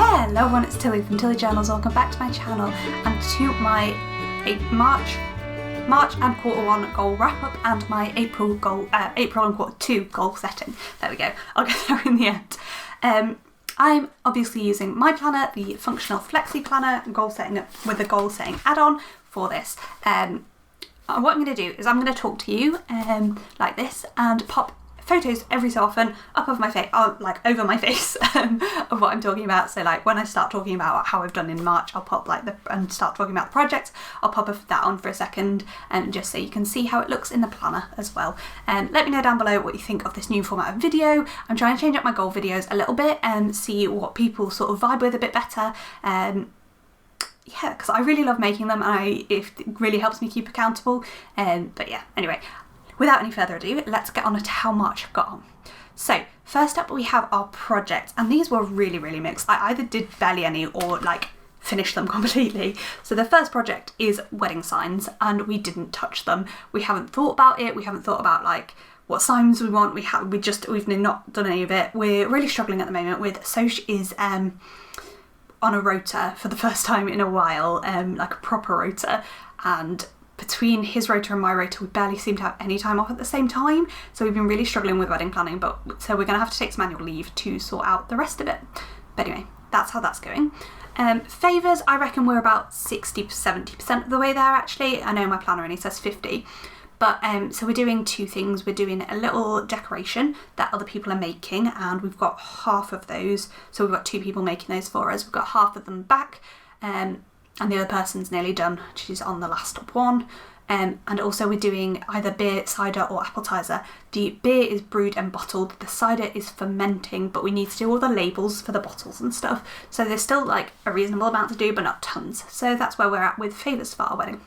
Hello everyone, it's Tilly from Tilly Journals. Welcome back to my channel and to my March and quarter one goal wrap up and my April and quarter two goal setting. There we go, I'll get there in the end. I'm obviously using my planner, the functional Flexi planner, goal setting with a goal setting add-on for this. What I'm going to do is I'm going to talk to you like this and pop photos every so often up of my face, like over my face of what I'm talking about. So like when I start talking about how I've done in March, I'll pop and start talking about the project. I'll pop that on for a second and just so you can see how it looks in the planner as well. Let me know down below what you think of this new format of video. I'm trying to change up my goal videos a little bit and see what people sort of vibe with a bit better. Yeah, because I really love making them and it really helps me keep accountable. But yeah, anyway. Without any further ado, let's get on to how much I've got on. So first up we have our project, and these were really mixed. I either did barely any or like finished them completely. So the first project is wedding signs, and we didn't touch them. We haven't thought about it. We haven't thought about like what signs we want. We've not done any of it. We're really struggling at the moment with Soch is on a rota for the first time in a while, like a proper rota, and between his rota and my rota, we barely seem to have any time off at the same time. So we've been really struggling with wedding planning, so we're going to have to take some annual leave to sort out the rest of it. But anyway, that's how that's going. Favours, I reckon we're about 60-70% of the way there actually. I know my planner only says 50. But so we're doing two things. We're doing a little decoration that other people are making, and we've got half of those. So we've got two people making those for us. We've got half of them back. And the other person's nearly done. She's on the last one. And also we're doing either beer, cider or appetizer. The beer is brewed and bottled. The cider is fermenting, but we need to do all the labels for the bottles and stuff. So there's still like a reasonable amount to do, but not tons. So that's where we're at with favours for our wedding.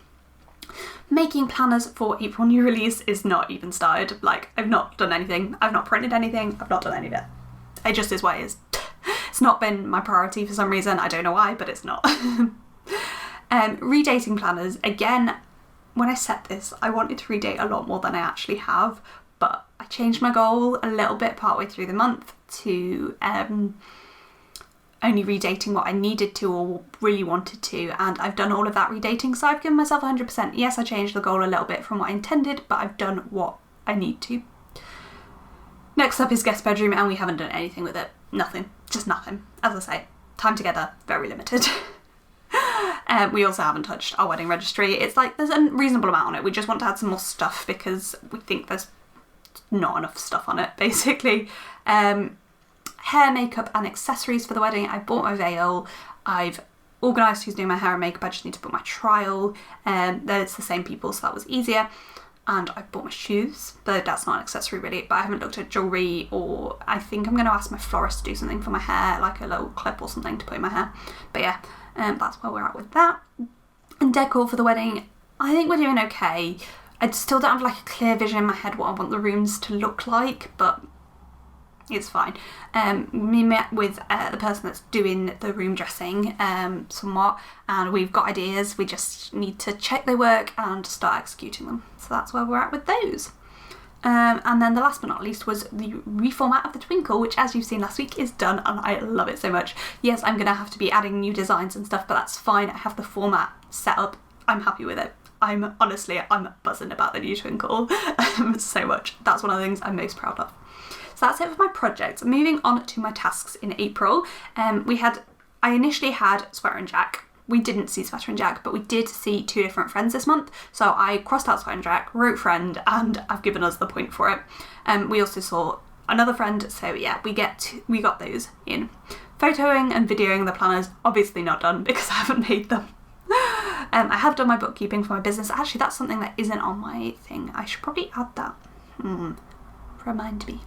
Making planners for April new release is not even started. Like, I've not done anything. I've not printed anything. I've not done any of it. It just is what it is. It's not been my priority for some reason. I don't know why, but it's not. Redating planners, again, when I set this, I wanted to redate a lot more than I actually have, but I changed my goal a little bit partway through the month to only redating what I needed to or really wanted to, and I've done all of that redating, so I've given myself 100%. Yes, I changed the goal a little bit from what I intended, but I've done what I need to. Next up is guest bedroom, and we haven't done anything with it. Nothing. Just nothing. As I say, time together, very limited. We also haven't touched our wedding registry. It's like there's a reasonable amount on it. We just want to add some more stuff because we think there's not enough stuff on it, basically. Hair, makeup and accessories for the wedding. I bought my veil. I've organised who's doing my hair and makeup. I just need to book my trial. It's the same people, so that was easier. And I bought my shoes, but that's not an accessory really. But I haven't looked at jewellery, or I think I'm going to ask my florist to do something for my hair, like a little clip or something to put in my hair. But yeah. That's where we're at with that. And decor for the wedding, I think we're doing okay. I still don't have like a clear vision in my head what I want the rooms to look like, but it's fine. We met with the person that's doing the room dressing somewhat, and we've got ideas. We just need to check they work and start executing them. So that's where we're at with those. And then the last but not least was the reformat of the Twinkle, which as you've seen last week is done and I love it so much. Yes, I'm going to have to be adding new designs and stuff, but that's fine. I have the format set up. I'm happy with it. I'm buzzing about the new Twinkle so much. That's one of the things I'm most proud of. So that's it for my project. Moving on to my tasks in April. I initially had Sweater and Jack. We didn't see Sweater and Jack, but we did see two different friends this month. So I crossed out Sweater and Jack, wrote friend, and I've given us the point for it. We also saw another friend, so yeah, we got those in. Photoing and videoing the planners, obviously not done because I haven't made them. I have done my bookkeeping for my business. Actually, that's something that isn't on my thing. I should probably add that. Remind me.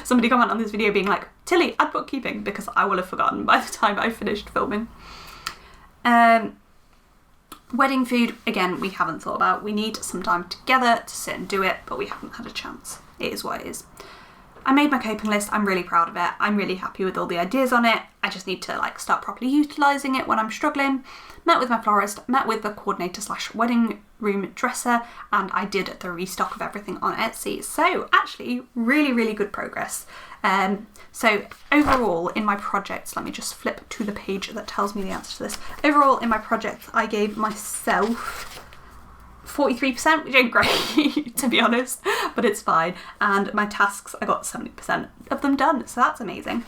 Somebody comment on this video being like, Tilly, add bookkeeping, because I will have forgotten by the time I finished filming. Wedding food, again, we haven't thought about. We need some time together to sit and do it, but we haven't had a chance. It is what it is. I made my coping list. I'm really proud of it. I'm really happy with all the ideas on it. I just need to like start properly utilising it when I'm struggling. Met with my florist, met with the coordinator / wedding room dresser, and I did the restock of everything on Etsy. So actually really good progress. So overall in my projects, let me just flip to the page that tells me the answer to this. Overall in my projects, I gave myself 43%, which ain't great to be honest, but it's fine. And my tasks, I got 70% of them done, so that's amazing.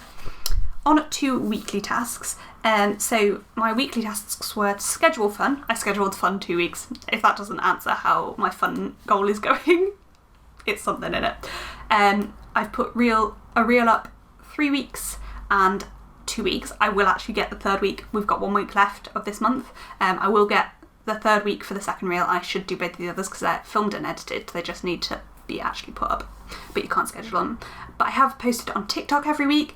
On to weekly tasks. So my weekly tasks were to schedule fun. I scheduled fun 2 weeks. If that doesn't answer how my fun goal is going, it's something in it. I've put a reel up 3 weeks and 2 weeks. I will actually get the third week. We've got 1 week left of this month. I will get the third week for the second reel. I should do both of the others because they're filmed and edited. They just need to be actually put up, but you can't schedule them. But I have posted on TikTok every week.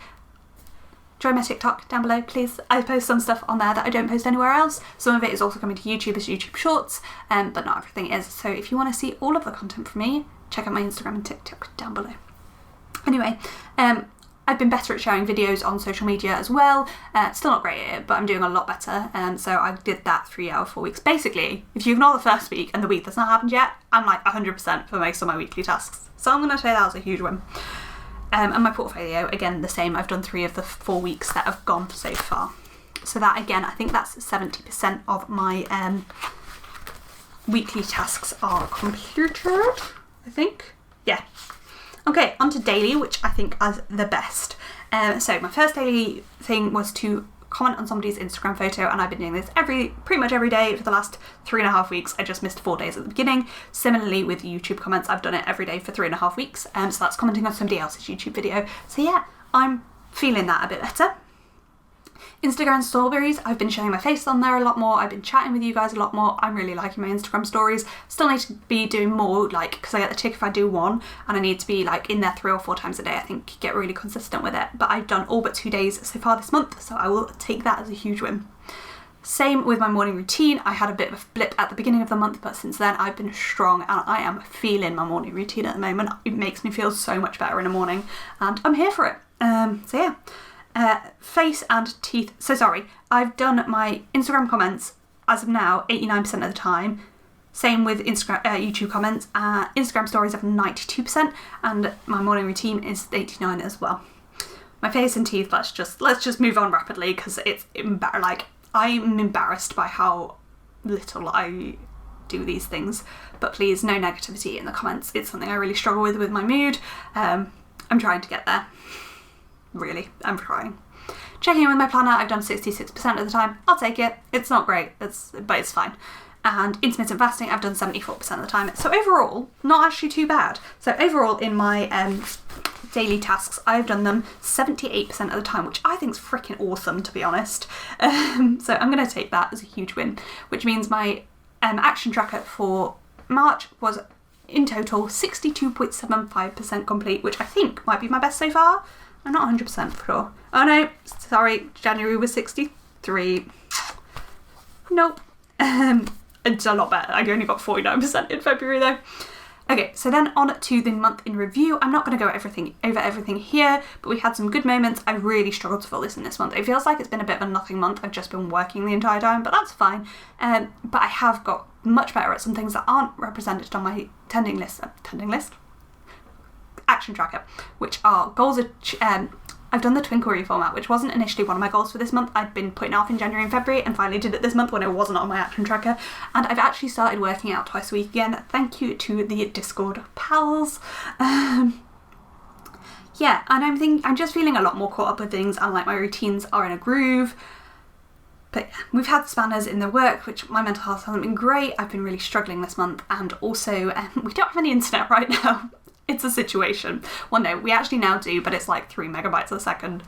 Join my TikTok down below, please. I post some stuff on there that I don't post anywhere else. Some of it is also coming to YouTube as YouTube Shorts, but not everything is. So if you want to see all of the content from me, check out my Instagram and TikTok down below. Anyway, I've been better at sharing videos on social media as well. Still not great at it, but I'm doing a lot better. So I did that 3 out of 4 weeks. Basically, if you ignore the first week and the week that's not happened yet, I'm like 100% for most of my weekly tasks. So I'm going to say that was a huge win. And my portfolio, again, the same. I've done 3 of the 4 weeks that have gone so far. So that, again, I think that's 70% of my weekly tasks are completed, I think. Yeah. Okay, on to daily, which I think is the best. So my first daily thing was to comment on somebody's Instagram photo, and I've been doing this pretty much every day for the last 3.5 weeks. I just missed 4 days at the beginning. Similarly with YouTube comments, I've done it every day for 3.5 weeks. So that's commenting on somebody else's YouTube video. So yeah, I'm feeling that a bit better. Instagram stories, I've been showing my face on there a lot more. I've been chatting with you guys a lot more. I'm really liking my Instagram stories. Still need to be doing more, like, because I get the tick if I do one, and I need to be like in there 3 or 4 times a day. I think get really consistent with it. But I've done all but 2 days so far this month, so I will take that as a huge win. Same with my morning routine. I had a bit of a blip at the beginning of the month, but since then I've been strong and I am feeling my morning routine at the moment. It makes me feel so much better in the morning, and I'm here for it. So yeah. Face and teeth. So sorry, I've done my Instagram comments as of now 89% of the time. Same with Instagram, YouTube comments. Instagram stories have 92%, and my morning routine is 89 as well. My face and teeth. Let's just move on rapidly because it's like I'm embarrassed by how little I do these things. But please, no negativity in the comments. It's something I really struggle with my mood. I'm trying to get there. Really, I'm trying. Checking in with my planner, I've done 66% of the time. I'll take it. It's not great, but it's fine. And intermittent fasting, I've done 74% of the time. So overall, not actually too bad. So overall, in my daily tasks, I've done them 78% of the time, which I think is freaking awesome, to be honest. So I'm going to take that as a huge win, which means my action tracker for March was in total 62.75% complete, which I think might be my best so far. I'm not 100% sure. Oh no, sorry, January was 63. Nope. It's a lot better. I only got 49% in February though. Okay, so then on to the month in review. I'm not going to go over everything here, but we had some good moments. I really struggled to fill this in this month. It feels like it's been a bit of a nothing month. I've just been working the entire time, but that's fine. But I have got much better at some things that aren't represented on my tending list. Action tracker, which are goals. I've done the twinkle reformat, which wasn't initially one of my goals for this month. I'd been putting it off in January and February and finally did it this month when it wasn't on my action tracker. And I've actually started working out twice a week again. Thank you to the Discord pals. Yeah, and I'm just feeling a lot more caught up with things, and like my routines are in a groove. But yeah, we've had spanners in the work, which my mental health hasn't been great. I've been really struggling this month, and also we don't have any internet right now. It's a situation. Well, no, we actually now do, but it's like 3 megabytes a second,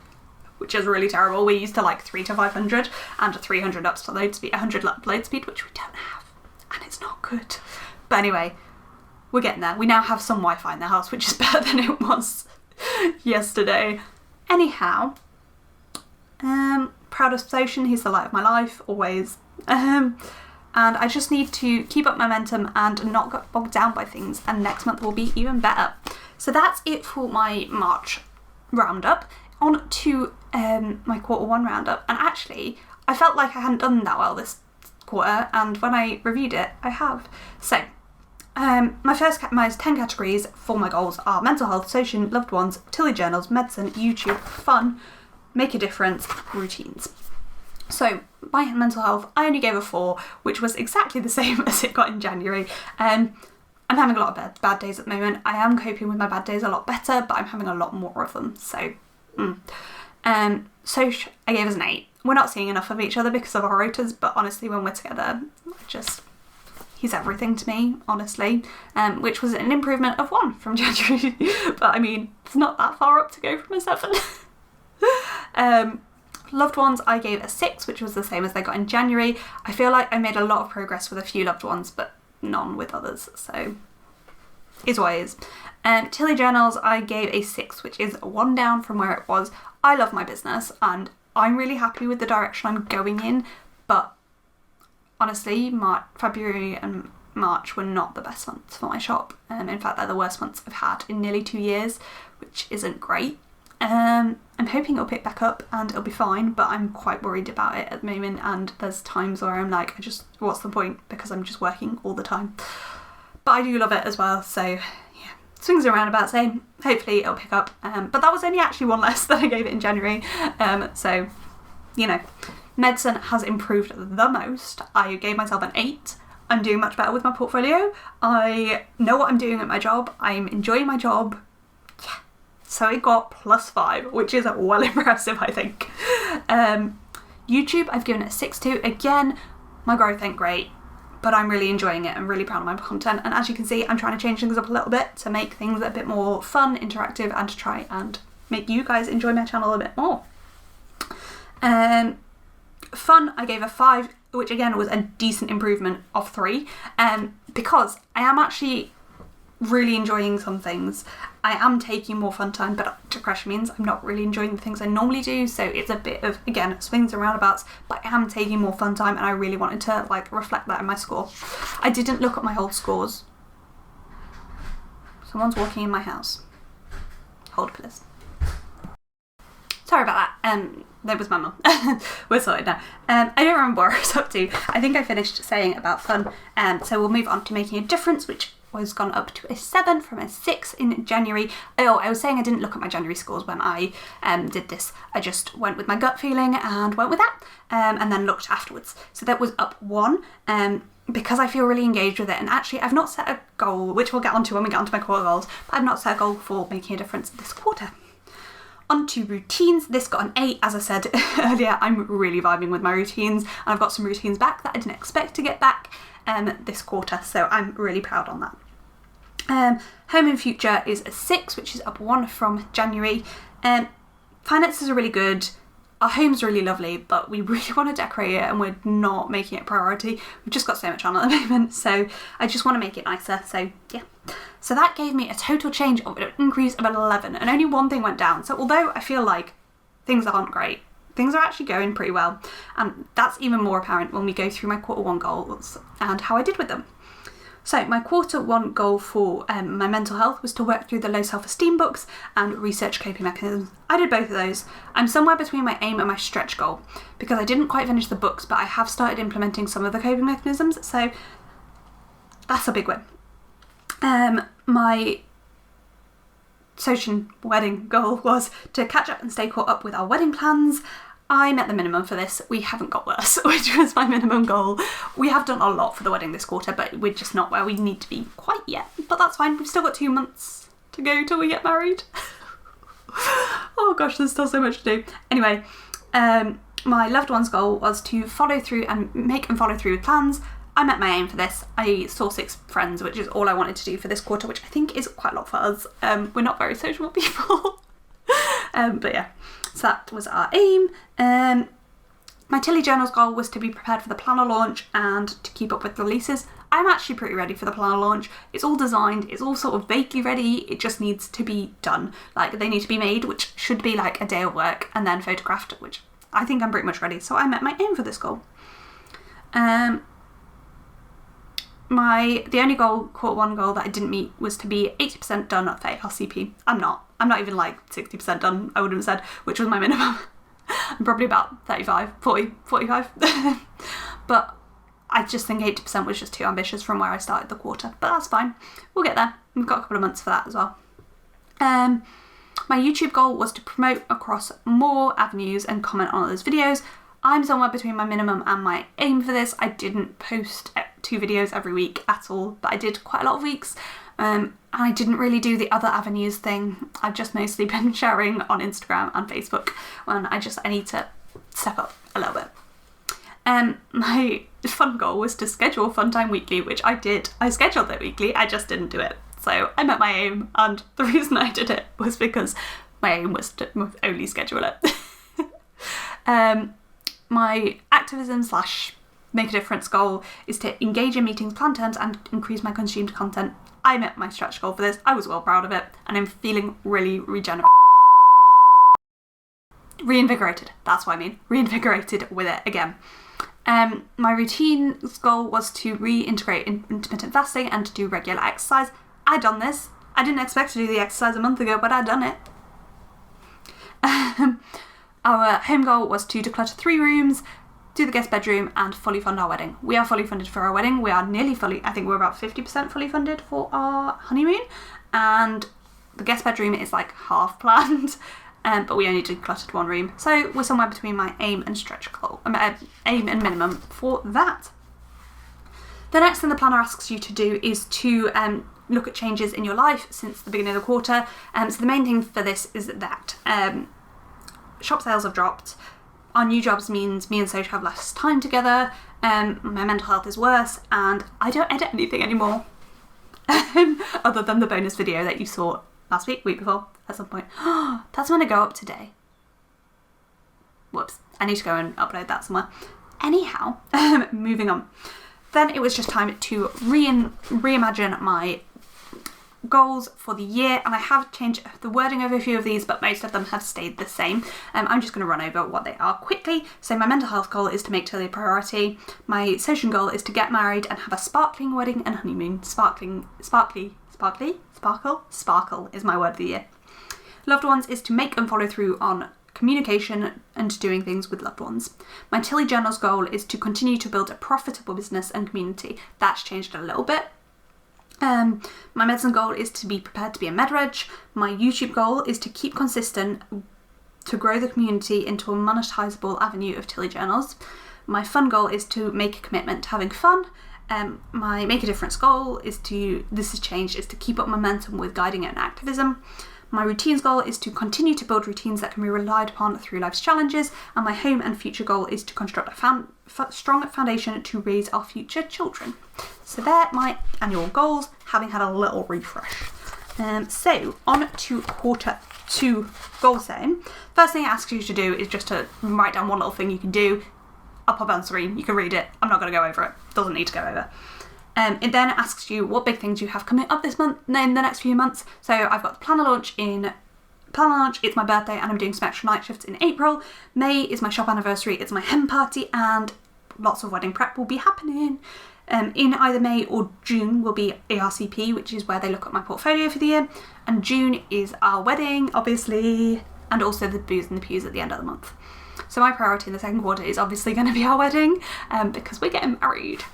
which is really terrible. We're used to like 3 to 500 and 300 upload speed, 100 upload speed, which we don't have, and it's not good. But anyway, we're getting there. We now have some Wi-Fi in the house, which is better than it was yesterday. Anyhow, proudest potion, he's the light of my life, always. And I just need to keep up momentum and not get bogged down by things, and next month will be even better. So that's it for my March roundup. On to my quarter 1 roundup, and actually I felt like I hadn't done that well this quarter, and when I reviewed it I have. So My 10 categories for my goals are mental health, social, loved ones, Tilly journals, medicine, YouTube, fun, make a difference, routines. So my mental health, I only gave a 4, which was exactly the same as it got in January. I'm having a lot of bad days at the moment. I am coping with my bad days a lot better, but I'm having a lot more of them. So, Soch, I gave us an 8. We're not seeing enough of each other because of our rotas, but honestly, when we're together, he's everything to me, honestly, which was an improvement of 1 from January. But I mean, it's not that far up to go from a 7. Loved ones, I gave a 6, which was the same as they got in January. I feel like I made a lot of progress with a few loved ones, but none with others, so is what it is. Tilly journals, I gave a 6, which is 1 down from where it was. I love my business and I'm really happy with the direction I'm going in, but honestly, February and March were not the best months for my shop. In fact, they're the worst months I've had in nearly 2 years, which isn't great. I'm hoping it'll pick back up and it'll be fine, but I'm quite worried about it at the moment, and there's times where I'm like, what's the point, because I'm just working all the time. But I do love it as well, so yeah, swings and roundabouts, hopefully it'll pick up. But that was only actually 1 less than I gave it in January, so, you know, medicine has improved the most. I gave myself an 8. I'm doing much better with my portfolio. I know what I'm doing at my job. I'm enjoying my job. Yeah. So it got +5, which is well impressive, I think. YouTube, I've given it a 6 to. Again, my growth ain't great, but I'm really enjoying it. I'm really proud of my content. And as you can see, I'm trying to change things up a little bit to make things a bit more fun, interactive, and to try and make you guys enjoy my channel a bit more. Fun, I gave a 5, which again was a decent improvement of 3, because I am actually really enjoying some things. I am taking more fun time, but depression means I'm not really enjoying the things I normally do, so it's a bit of, again, swings and roundabouts, but I am taking more fun time, and I really wanted to reflect that in my score. I didn't look at my whole scores. Someone's walking in my house. Hold please. Sorry about that. That was my mum. We're sorted now. I don't remember what I was up to. I think I finished saying about fun. So we'll move on to making a difference, which was gone up to a 7 from a 6 in January. Oh, I was saying I didn't look at my January scores when I did this. I just went with my gut feeling and went with that, and then looked afterwards. So that was up 1. Because I feel really engaged with it, and actually I've not set a goal, which we'll get onto when we get onto my quarter goals, but I've not set a goal for making a difference this quarter. On to routines, this got an 8. As I said earlier, I'm really vibing with my routines, and I've got some routines back that I didn't expect to get back this quarter, so I'm really proud on that. Home and future is a 6, which is up 1 from January. Finances are really good. Our home's really lovely, but we really want to decorate it and we're not making it a priority. We've just got so much on at the moment, so I just want to make it nicer, so yeah. So that gave me a total change of an increase of 11, and only 1 thing went down. So although I feel like things aren't great, things are actually going pretty well. And that's even more apparent when we go through my quarter 1 goals and how I did with them. So my quarter 1 goal for my mental health was to work through the low self-esteem books and research coping mechanisms. I did both of those. I'm somewhere between my aim and my stretch goal because I didn't quite finish the books, but I have started implementing some of the coping mechanisms, so that's a big win. My social wedding goal was to catch up and stay caught up with our wedding plans. I met the minimum for this. We haven't got worse, which was my minimum goal. We have done a lot for the wedding this quarter, but we're just not where we need to be quite yet. But that's fine. We've still got 2 months to go till we get married. Oh gosh, there's still so much to do. Anyway, my loved one's goal was to follow through and make and follow through with plans. I met my aim for this. I saw 6 friends, which is all I wanted to do for this quarter, which I think is quite a lot for us. We're not very social people. But yeah, so that was our aim. My Tilly Journals goal was to be prepared for the planner launch and to keep up with releases. I'm actually pretty ready for the planner launch. It's all designed, it's all sort of vaguely ready, it just needs to be done. Like, they need to be made, which should be like a day of work, and then photographed, which I think I'm pretty much ready. So I met my aim for this goal. The only quarter 1 goal that I didn't meet was to be 80% done at fave LCP. I'm not even like 60% done, I would have said, which was my minimum. I'm probably about 35, 40, 45. But I just think 80% was just too ambitious from where I started the quarter, but that's fine. We'll get there. We've got a couple of months for that as well. My YouTube goal was to promote across more avenues and comment on others' videos. I'm somewhere between my minimum and my aim for this. I didn't post 2 videos every week at all, but I did quite a lot of weeks. And I didn't really do the other avenues thing. I've just mostly been sharing on Instagram and Facebook when I need to step up a little bit. My fun goal was to schedule Fun Time weekly, which I did. I scheduled it weekly, I just didn't do it. So I met my aim, and the reason I did it was because my aim was to only schedule it. My activism / make a difference goal is to engage in meetings, plan terms, and increase my consumed content. I met my stretch goal for this. I was well proud of it, and I'm feeling really reinvigorated. That's what I mean. Reinvigorated with it again. My routine's goal was to reintegrate intermittent fasting and to do regular exercise. I'd done this. I didn't expect to do the exercise a month ago, but I'd done it. Our home goal was to declutter 3 rooms, do the guest bedroom, and fully fund our wedding. We are fully funded for our wedding. We are nearly fully, I think we're about 50% fully funded for our honeymoon, and the guest bedroom is like half planned, but we only decluttered 1 room. So we're somewhere between my aim and stretch goal, aim and minimum for that. The next thing the planner asks you to do is to look at changes in your life since the beginning of the quarter. So the main thing for this is that shop sales have dropped. Our new jobs means me and Soch have less time together. My mental health is worse, and I don't edit anything anymore. Other than the bonus video that you saw last week before, at some point. That's going to go up today. Whoops. I need to go and upload that somewhere. Anyhow, moving on. Then it was just time to reimagine my goals for the year, and I have changed the wording of a few of these, but most of them have stayed the same. I'm just going to run over what they are quickly. So my mental health goal is to make Tilly a priority. My social goal is to get married and have a sparkling wedding and honeymoon. Sparkle is my word of the year. Loved ones is to make and follow through on communication and doing things with loved ones. My Tilly Journals goal is to continue to build a profitable business and community. That's changed a little bit. My medicine goal is to be prepared to be a med-reg. My YouTube goal is to keep consistent to grow the community into a monetizable avenue of Tilly Journals. My fun goal is to make a commitment to having fun. My make a difference goal is to keep up momentum with guiding and activism. My routines goal is to continue to build routines that can be relied upon through life's challenges, and my home and future goal is to construct a strong foundation to raise our future children. So they're my annual goals, having had a little refresh. So on to quarter 2 goal setting. First thing it asks you to do is just to write down one little thing you can do. I'll pop it on screen, you can read it. I'm not going to go over it, doesn't need to go over. It then asks you what big things you have coming up this month, in the next few months. So I've got the planner launch, it's my birthday, and I'm doing some extra night shifts in April. May is my shop anniversary, it's my hen party, and lots of wedding prep will be happening. In either May or June will be ARCP, which is where they look at my portfolio for the year. And June is our wedding, obviously, and also the booze and the pews at the end of the month. So my priority in the second quarter is obviously going to be our wedding, because we're getting married.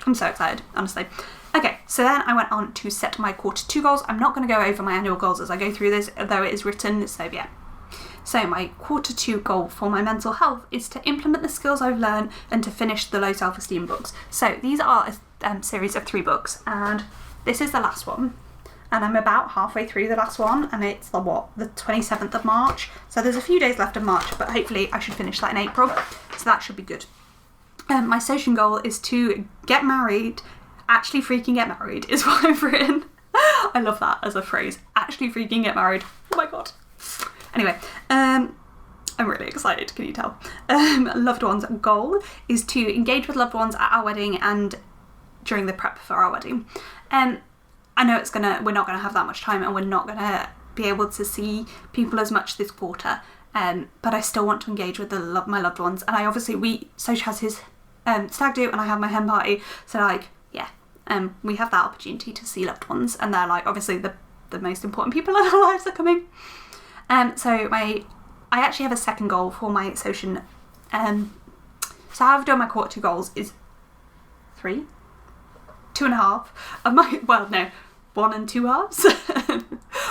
I'm so excited, honestly. Okay, so then I went on to set my quarter 2 goals. I'm not going to go over my annual goals as I go through this, though it is written, so yeah. So my quarter 2 goal for my mental health is to implement the skills I've learned and to finish the low self-esteem books. So these are a series of 3 books, and this is the last one. And I'm about halfway through the last one, and it's the 27th of March. So there's a few days left of March, but hopefully I should finish that in April. So that should be good. My social goal is to get married. Actually freaking get married is what I've written. I love that as a phrase. Actually freaking get married. Oh my god. Anyway, I'm really excited, can you tell? Loved ones goal is to engage with loved ones at our wedding and during the prep for our wedding. I know we're not gonna have that much time, and we're not gonna be able to see people as much this quarter. But I still want to engage with my loved ones, and Soch has his stag do, and I have my hen party, so we have that opportunity to see loved ones, and they're obviously the most important people in our lives are coming. So I actually have a second goal for my social. So how I've done my quarter 2 goals is 3, 2.5 of my, well no, 1 and 2 halves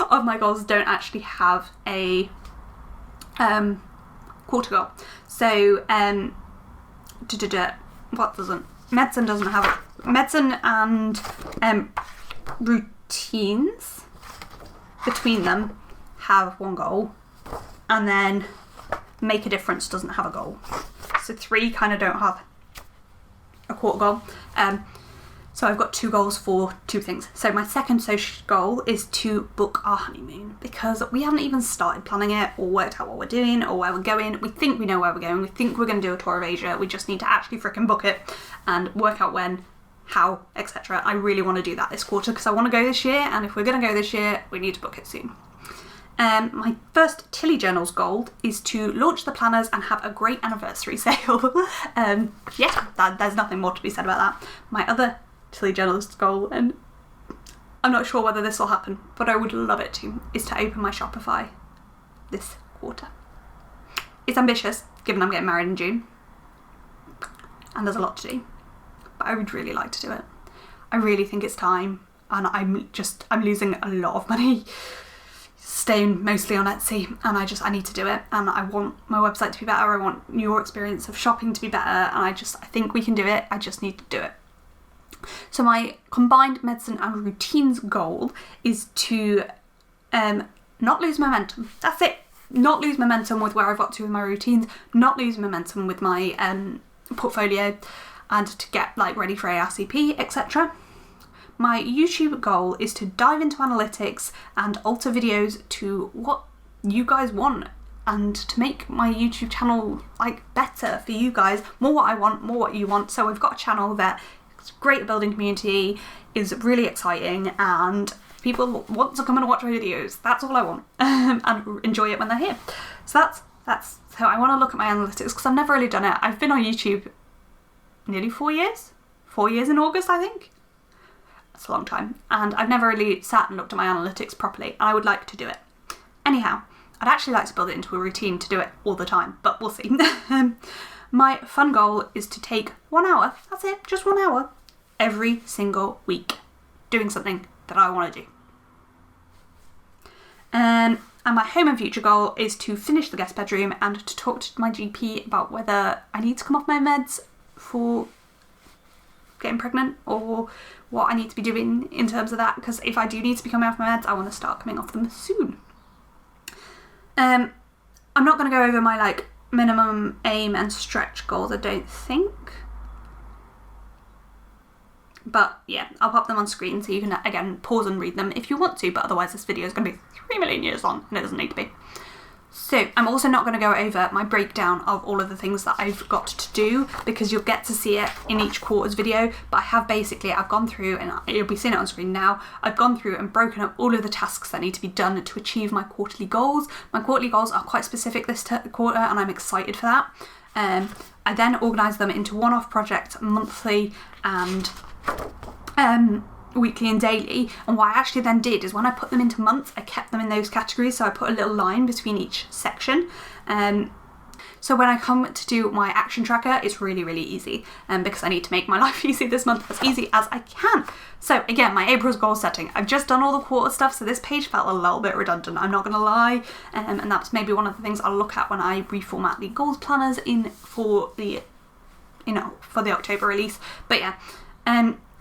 of my goals don't actually have a quarter goal. So what doesn't? Medicine doesn't have it. Medicine and routines between them have 1 goal, and then make a difference doesn't have a goal. So 3 kind of don't have a quarter goal. So I've got 2 goals for 2 things. So my second social goal is to book our honeymoon, because we haven't even started planning it or worked out what we're doing or where we're going. We think we know where we're going. We think we're going to do a tour of Asia. We just need to actually frickin' book it and work out when, how, etc. I really want to do that this quarter because I want to go this year, and if we're going to go this year, we need to book it soon. My first Tilly Journals goal is to launch the planners and have a great anniversary sale. There's nothing more to be said about that. My other Tilly Journals goal, and I'm not sure whether this will happen, but I would love it to, is to open my Shopify this quarter. It's ambitious, given I'm getting married in June, and there's a lot to do, but I would really like to do it. I really think it's time, and I'm losing a lot of money staying mostly on Etsy, and I need to do it, and I want my website to be better. I want your experience of shopping to be better, and I think we can do it. I just need to do it. So my combined medicine and routines goal is to not lose momentum. That's it. Not lose momentum with where I've got to with my routines, not lose momentum with my portfolio, and to get ready for ARCP, etc. My YouTube goal is to dive into analytics and alter videos to what you guys want, and to make my YouTube channel better for you guys, more what I want, more what you want. So we've got a channel that is great at building community, is really exciting, and people want to come and watch my videos. That's all I want, and enjoy it when they're here. So that's so I want to look at my analytics, because I've never really done it. I've been on YouTube nearly 4 years. 4 years in August, I think. That's a long time, and I've never really sat and looked at my analytics properly, and I would like to do it. Anyhow, I'd actually like to build it into a routine to do it all the time, but we'll see. My fun goal is to take 1 hour, that's it, just 1 hour, every single week, doing something that I want to do. And my home and future goal is to finish the guest bedroom and to talk to my GP about whether I need to come off my meds for getting pregnant, or what I need to be doing in terms of that, because if I do need to be coming off my meds, I want to start coming off them soon. I'm not going to go over my minimum aim and stretch goals, I don't think, but yeah, I'll pop them on screen so you can again pause and read them if you want to, but otherwise this video is going to be 3 million years long and it doesn't need to be. So I'm also not going to go over my breakdown of all of the things that I've got to do, because you'll get to see it in each quarter's video, but I've gone through, and you'll be seeing it on screen now, I've gone through and broken up all of the tasks that need to be done to achieve my quarterly goals. My quarterly goals are quite specific this quarter, and I'm excited for that. I then organised them into one-off projects, monthly and weekly and daily, and what I actually then did is when I put them into months, I kept them in those categories, so I put a little line between each section. So when I come to do my action tracker, it's really, really easy, because I need to make my life easy this month, as easy as I can. So again, my April's goal setting, I've just done all the quarter stuff, so this page felt a little bit redundant, I'm not gonna lie, and that's maybe one of the things I'll look at when I reformat the goals planners for the October release. But yeah,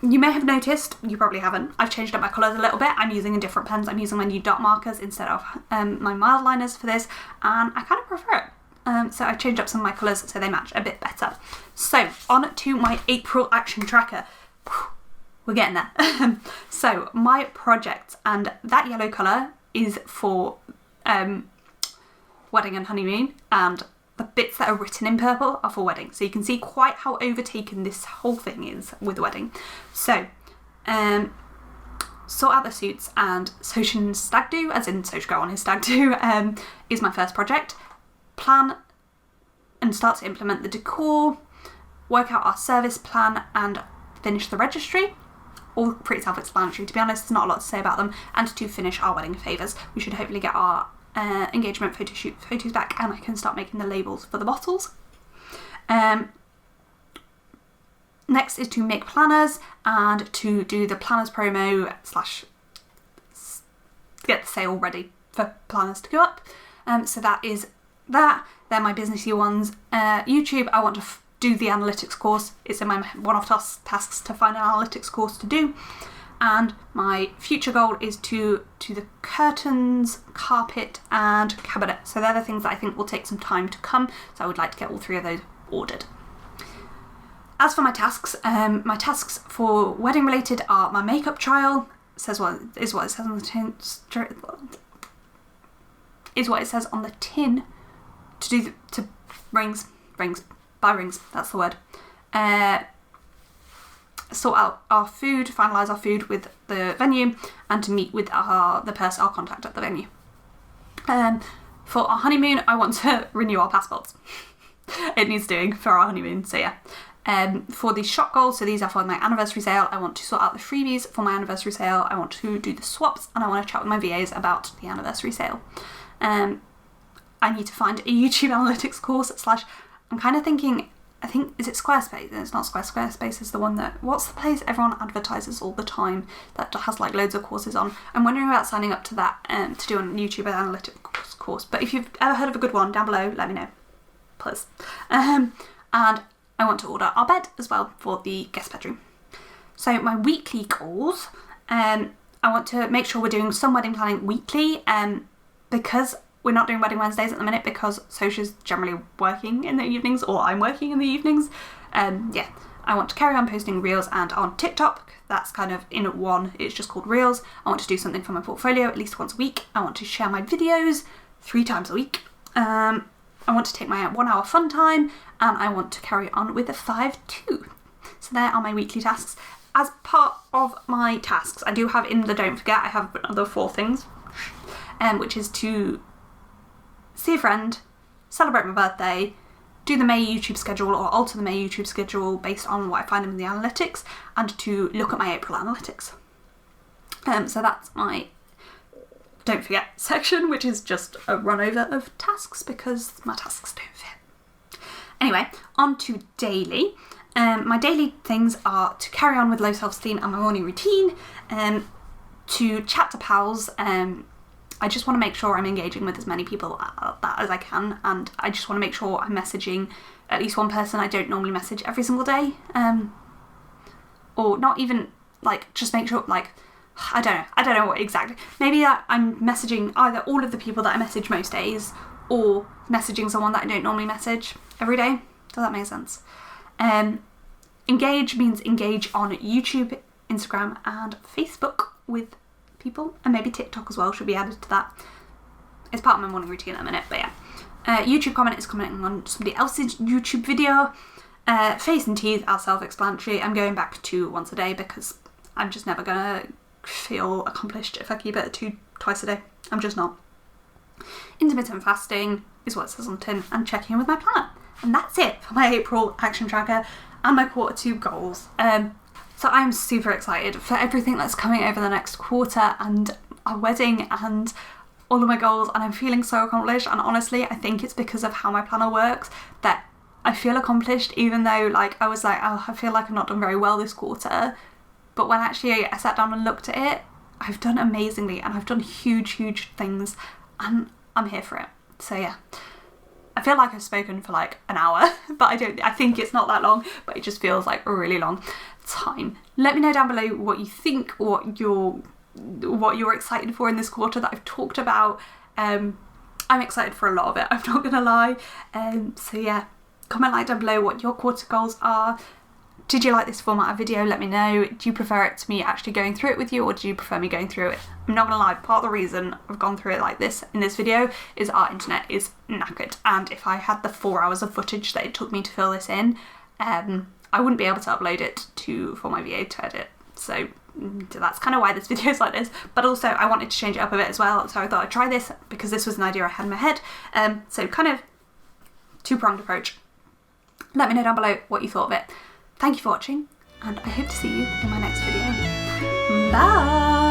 you may have noticed, you probably haven't, I've changed up my colours a little bit. I'm using different pens. I'm using my new dot markers instead of my mild liners for this, and I kind of prefer it. So I've changed up some of my colours so they match a bit better. So on to my April action tracker. We're getting there. So my project, and that yellow colour is for wedding and honeymoon, and the bits that are written in purple are for wedding. So you can see quite how overtaken this whole thing is with the wedding. So, sort out the suits and Social Stag Do, as in Social Go on his Stag Do, is my first project. Plan and start to implement the decor, work out our service plan and finish the registry. All pretty self-explanatory, to be honest, there's not a lot to say about them. And to finish our wedding favours. We should hopefully get our engagement photo shoot photos back, and I can start making the labels for the bottles. Next is to make planners and to do the planners promo / get the sale ready for planners to go up. So that is that. They're my businessy ones. YouTube, I want to do the analytics course. It's in my one-off tasks to find an analytics course to do. And my future goal is to the curtains, carpet and cabinet. So they're the things that I think will take some time to come. So I would like to get all 3 of those ordered. As for my tasks for wedding related are my makeup trial. Says what it says on the tin. Is what it says on the tin. To rings, buy rings. That's the word. Sort out our food, finalise our food with the venue, and to meet with our contact at the venue. For our honeymoon, I want to renew our passports. It needs doing for our honeymoon, so yeah. For the shop goals, so these are for my anniversary sale, I want to sort out the freebies for my anniversary sale, I want to do the swaps, and I want to chat with my VAs about the anniversary sale. I need to find a YouTube analytics course / I'm kind of thinking, I think, is it Squarespace? It's not Squarespace is the one that, what's the place everyone advertises all the time that has like loads of courses on? I'm wondering about signing up to that to do a YouTube analytics course. But if you've ever heard of a good one, down below, let me know, please. And I want to order our bed as well for the guest bedroom. So my weekly goals, I want to make sure we're doing some wedding planning weekly, because we're not doing Wedding Wednesdays at the minute because Sosha's generally working in the evenings, or I'm working in the evenings. Yeah, I want to carry on posting reels, and on TikTok, that's kind of in one, it's just called Reels. I want to do something for my portfolio at least once a week. I want to share my videos 3 times a week. I want to take my 1 hour fun time, and I want to carry on with the 5-2. So there are my weekly tasks. As part of my tasks, I do have in the don't forget, I have another 4 things, which is to see a friend, celebrate my birthday, do the May YouTube schedule or alter the May YouTube schedule based on what I find in the analytics, and to look at my April analytics. So that's my don't forget section, which is just a run over of tasks because my tasks don't fit. Anyway, on to daily. My daily things are to carry on with low self-esteem and my morning routine, to chat to pals. I just want to make sure I'm engaging with as many people as I can, and I just want to make sure I'm messaging at least one person I don't normally message every single day, or not even, like, just make sure, like, I don't know what exactly, maybe that I'm messaging either all of the people that I message most days, or messaging someone that I don't normally message every day. Does that make sense? Engage means engage on YouTube, Instagram and Facebook with people, and maybe TikTok as well should be added to that. It's part of my morning routine at the minute, but yeah. YouTube comment is commenting on somebody else's YouTube video. Face and teeth are self-explanatory. I'm going back to once a day because I'm just never gonna feel accomplished if I keep it at twice a day. I'm just not. Intermittent fasting is what it says on the tin, and checking in with my planner. And that's it for my April action tracker and my Q2 goals. So I'm super excited for everything that's coming over the next quarter, and our wedding and all of my goals, and I'm feeling so accomplished. And honestly, I think it's because of how my planner works that I feel accomplished, even though, like, I was like, oh, I feel like I've not done very well this quarter. But when actually I sat down and looked at it, I've done amazingly, and I've done huge things, and I'm here for it. So yeah. I feel like I've spoken for like an hour, but I think it's not that long, but it just feels like a really long time. Let me know down below what you think, what you're excited for in this quarter that I've talked about. I'm excited for a lot of it, I'm not gonna lie. So yeah, comment like down below what your quarter goals are. Did you like this format of video? Let me know. Do you prefer it to me actually going through it with you, or do you prefer me going through it? I'm not gonna lie, part of the reason I've gone through it like this in this video is our internet is knackered, and if I had the 4 hours of footage that it took me to fill this in, I wouldn't be able to upload it for my VA to edit. So that's kind of why this video is like this, but also I wanted to change it up a bit as well, so I thought I'd try this because this was an idea I had in my head. So kind of two-pronged approach. Let me know down below what you thought of it. Thank you for watching, and I hope to see you in my next video. Bye!